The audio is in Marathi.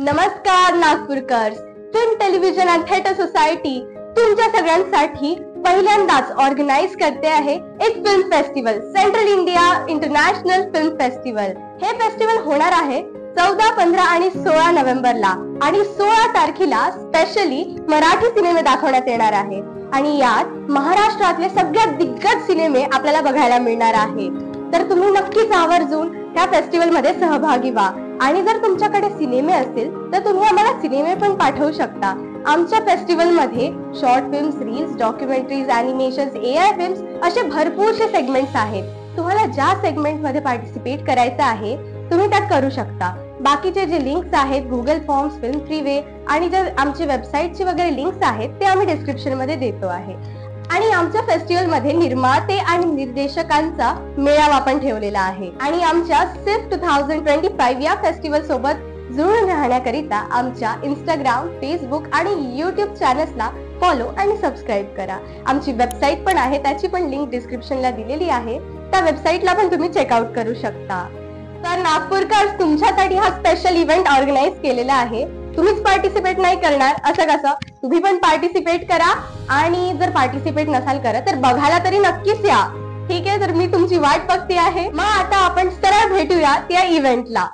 नमस्कार नागपूरकर्स, film television and theatre society तुमच्या सगळ्यांसाठी पहिल्यांदाच ऑर्गनाइज करते आहे एक film festival, central India international film festival. हे फेस्टिवल होणार आहे 14, 15 आणि 16 नोव्हेंबरला आणि 16 तारखेला स्पेशली मराठी सिनेमे दाखवण्यात येणार आहे आणि यात महाराष्ट्रातले सगळ्यात दिग्गज सिनेमे आपल्याला बघायला मिळणार आहे। तर तुम्ही नक्कीच आवर्जून त्या फेस्टिवल मध्ये सहभागी व्हा आणि जर तुमच्याकडे सिनेमे असतील तर तुम्ही आम्हाला सिनेमे पण पाठवू शकता। आमच्या फेस्टिवल मध्ये short films, reels, documentaries, animations, AI films असे भरपूरसे सेगमेंट्स आहेत। तुम्हाला ज्या सेगमेंट मध्ये पार्टिसिपेट करायचं आहे तुम्ही त्यात करू शकता। बाकीचे जे लिंक्स आहेत, गुगल फॉर्म्स, फिल्म फ्रीवे आणि जे आमची वेबसाईटचे वगैरे लिंक्स आहेत ते आम्ही डिस्क्रिप्शन मध्ये देतो आहे। आणि आमच्या फेस्टिवल मध्ये निर्माते आणि निर्देशकांचा मेळावा पण ठेवलेला आहे आणि आमच्या सिफ्ट 2025 या फेस्टिवल सोबत जुळून राहण्याकरिता आमच्या इंस्टाग्राम, फेसबुक आणि YouTube चॅनल्सला फॉलो आणि सबस्क्राईब करा। आमची वेबसाईट पण आहे, त्याची पण लिंक डिस्क्रिप्शनला दिलेली आहे, त्या वेबसाईटला पण तुम्ही चेकआउट करू शकता। तर नागपूरकर, तुमच्यासाठी हा स्पेशल इव्हेंट ऑर्गनाइज केलेला आहे। तुम्हीच पार्टिसिपेट नाही करणार असं कसं, तुम्ही पण पार्टिसिपेट करा आणि जर पार्टिसिपेट नसाल करत तर बघायला तरी नक्कीच या। ठीक आहे, तर मी तुमची वाट बघते आहे। मग आता आपण सरळ भेटूया त्या इव्हेंटला।